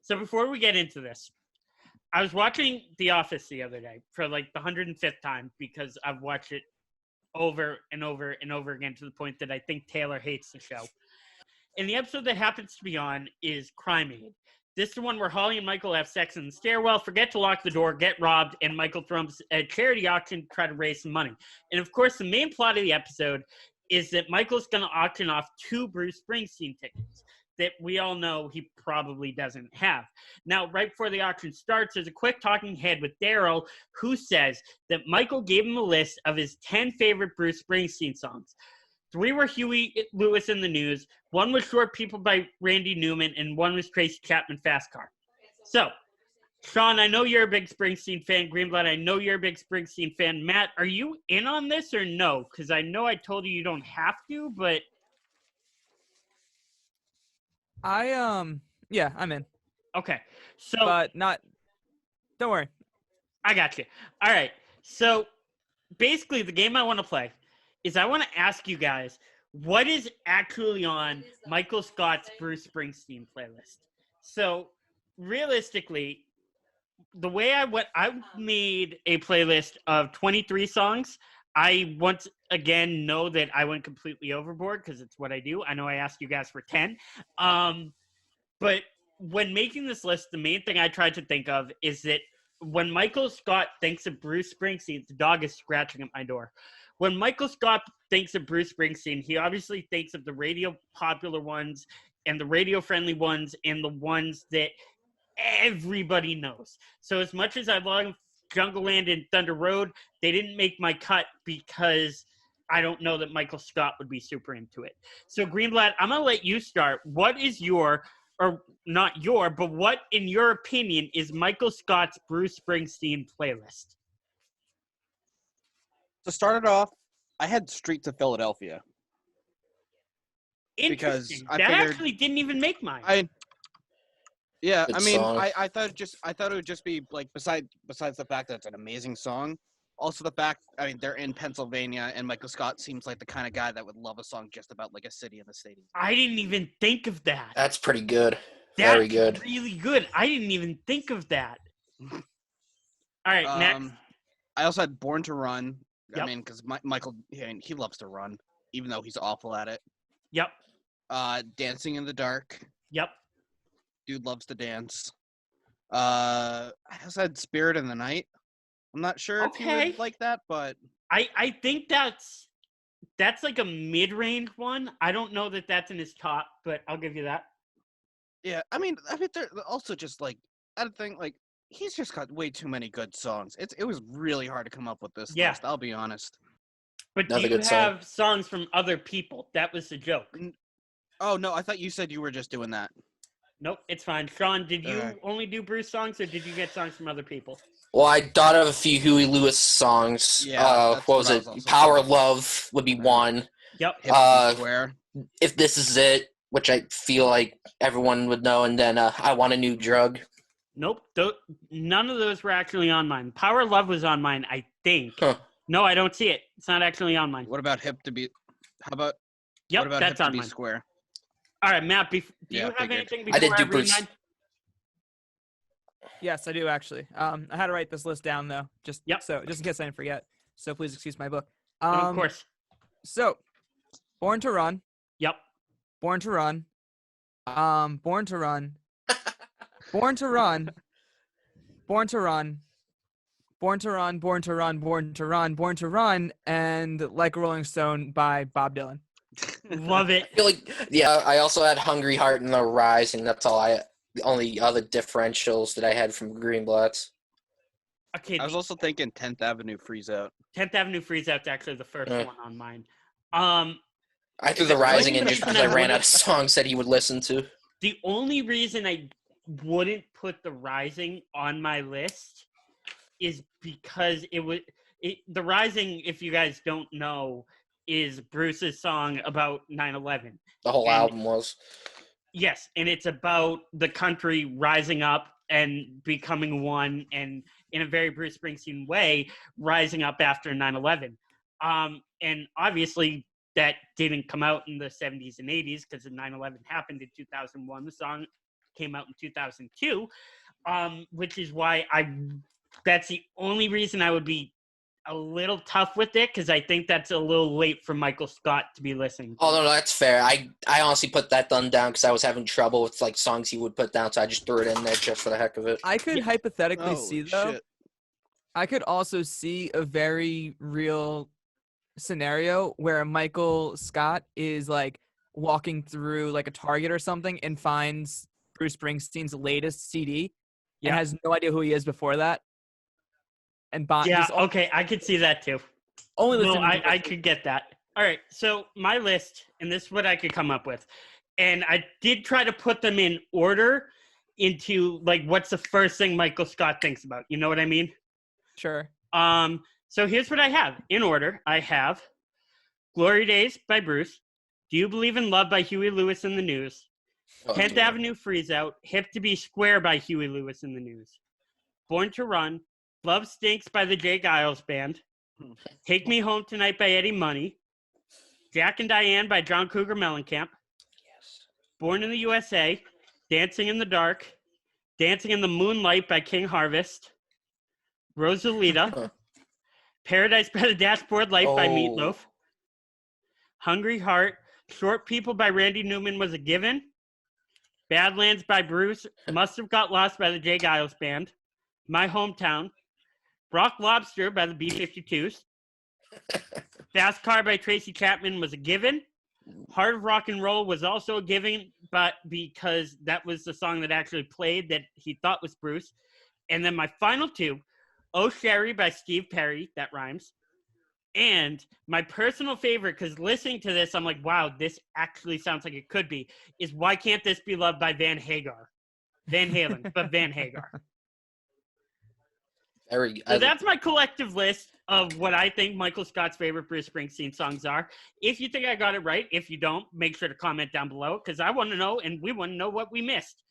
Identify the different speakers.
Speaker 1: So before we get into this, I was watching The Office the other day for like the 105th time because I've watched it over and over and over again to the point that I think Taylor hates the show. And the episode that happens to be on is Crime Aid. This is the one where Holly and Michael have sex in the stairwell, forget to lock the door, get robbed, and Michael throws a charity auction to try to raise some money. And of course, the main plot of the episode is that Michael's going to auction off 2 Bruce Springsteen tickets that we all know he probably doesn't have. Now, right before the auction starts, there's a quick talking head with Daryl, who says that Michael gave him a list of his 10 favorite Bruce Springsteen songs. 3 were Huey Lewis in the News, 1 was Short People by Randy Newman, and 1 was Tracy Chapman Fast Car. So, Sean, I know you're a big Springsteen fan. Greenblatt, I know you're a big Springsteen fan. Matt, are you in on this or no? Because I know I told you don't have to, but...
Speaker 2: Yeah, I'm in.
Speaker 1: Okay, so...
Speaker 2: But not... Don't worry.
Speaker 1: I got you. All right, so basically the game I want to play is I want to ask you guys what is actually on Michael Scott's Bruce Springsteen playlist. So realistically, the way I made a playlist of 23 songs. I once again know that I went completely overboard because it's what I do. I know I asked you guys for 10. But when making this list, the main thing I tried to think of is that when Michael Scott thinks of Bruce Springsteen, the dog is scratching at my door. When Michael Scott thinks of Bruce Springsteen, he obviously thinks of the radio popular ones and the radio friendly ones and the ones that everybody knows. So as much as I love Jungle Land and Thunder Road, they didn't make my cut because I don't know that Michael Scott would be super into it. So Greenblatt, I'm going to let you start. What is your, or not your, but what in your opinion is Michael Scott's Bruce Springsteen playlist?
Speaker 3: To start it off, I had Streets of Philadelphia.
Speaker 1: Interesting.
Speaker 3: I
Speaker 1: that
Speaker 3: figured,
Speaker 1: actually didn't even make mine.
Speaker 4: Good
Speaker 3: I mean,
Speaker 4: song.
Speaker 3: I thought it would just be like besides the fact that it's an amazing song, also the fact they're in Pennsylvania and Michael Scott seems like the kind of guy that would love a song just about like a city in the state.
Speaker 1: I didn't even think of that.
Speaker 4: That's pretty good.
Speaker 1: That's
Speaker 4: Very good.
Speaker 1: really good. I didn't even think of that. All right, next.
Speaker 3: I also had Born to Run.
Speaker 1: Yep.
Speaker 3: I mean, because Michael, he loves to run, even though he's awful at it.
Speaker 1: Yep.
Speaker 3: Dancing in the Dark.
Speaker 1: Yep.
Speaker 3: Dude loves to dance. I also had Spirit in the Night. I'm not sure if you would like that, but
Speaker 1: I think that's like a mid-range one. I don't know that that's in his top, but I'll give you that.
Speaker 3: Yeah, I mean, they're also just like I think like he's just got way too many good songs. It was really hard to come up with this list. I'll be honest.
Speaker 1: But do you have songs from other people? That was the joke.
Speaker 3: Oh no, I thought you said you were just doing that.
Speaker 1: Nope, it's fine. Sean, did you only do Bruce songs, or did you get songs from other people?
Speaker 4: Well, I thought of a few Huey Lewis songs.
Speaker 3: Yeah,
Speaker 4: what was it? Power Love would be one.
Speaker 1: Yep.
Speaker 3: Square.
Speaker 4: If This Is It, which I feel like everyone would know, and then I Want a New Drug.
Speaker 1: Nope. None of those were actually on mine. Power Love was on mine, I think.
Speaker 4: Huh.
Speaker 1: No, I don't see it. It's not actually on mine.
Speaker 3: What about Hip to Be? How about?
Speaker 1: Yep,
Speaker 3: what about
Speaker 1: that's
Speaker 3: Hip
Speaker 1: on
Speaker 3: to Be
Speaker 1: mine.
Speaker 3: Square?
Speaker 1: All right, Matt. Do you have anything before
Speaker 4: I did do
Speaker 1: read
Speaker 4: Bruce.
Speaker 1: mine?
Speaker 2: Yes, I do actually. I had to write this list down though, just in case I didn't forget. So please excuse my book.
Speaker 1: Of course.
Speaker 2: So, Born to Run.
Speaker 1: Yep.
Speaker 2: Born to Run. Born to Run. Born to Run. Born to Run. Born to Run. Born to Run. Born to Run. Born to Run, and Like a Rolling Stone by Bob Dylan.
Speaker 1: Love it.
Speaker 4: I feel like, I also had Hungry Heart and The Rising. That's the only other differentials that I had from Greenblatt's.
Speaker 1: Okay.
Speaker 3: I was also thinking 10th Avenue Freeze Out.
Speaker 1: 10th Avenue Freeze Out's actually the first one on mine.
Speaker 4: I threw The Rising in just because I ran out of songs that he would listen to.
Speaker 1: The only reason I wouldn't put The Rising on my list is because The Rising, if you guys don't know, is Bruce's song about 9/11.
Speaker 4: The whole album was.
Speaker 1: Yes, and it's about the country rising up and becoming one, and in a very Bruce Springsteen way, rising up after 9/11. And obviously, that didn't come out in the 70s and 80s because 9/11 happened in 2001. The song came out in 2002, which is why that's the only reason I would be a little tough with it, because I think that's a little late for Michael Scott to be listening to.
Speaker 4: Oh, no, that's fair. I honestly put that one down because I was having trouble with like songs he would put down, so I just threw it in there just for the heck of it.
Speaker 2: I could hypothetically see, though.
Speaker 3: Shit.
Speaker 2: I could also see a very real scenario where Michael Scott is like walking through like a Target or something and finds Bruce Springsteen's latest CD and has no idea who he is before that. And
Speaker 1: okay, I could see that too. I could get that. All right, so my list, and this is what I could come up with. And I did try to put them in order into like what's the first thing Michael Scott thinks about. You know what I mean?
Speaker 2: Sure.
Speaker 1: So here's what I have. In order, I have Glory Days by Bruce, Do You Believe in Love by Huey Lewis and the News, 10th Avenue Freeze Out, Hip to Be Square by Huey Lewis and the News, Born to Run, Love Stinks by the Jay Giles Band, Take Me Home Tonight by Eddie Money, Jack and Diane by John Cougar Mellencamp, Born in the USA, Dancing in the Dark, Dancing in the Moonlight by King Harvest, Rosalita, Paradise by the Dashboard Light by Meatloaf, Hungry Heart, Short People by Randy Newman was a given, Badlands by Bruce, Must Have Got Lost by the Jay Giles Band, My Hometown, Brock Lobster by the B-52s, Fast Car by Tracy Chapman was a given, Heart of Rock and Roll was also a given, but because that was the song that actually played that he thought was Bruce. And then my final two, Oh Sherry by Steve Perry, that rhymes. And my personal favorite, because listening to this, I'm like, wow, this actually sounds like it could be, is Why Can't This Be Loved by Van Halen, but Van Hagar. So that's my collective list of what I think Michael Scott's favorite Bruce Springsteen songs are. If you think I got it right, if you don't, make sure to comment down below, because I want to know, and we want to know what we missed.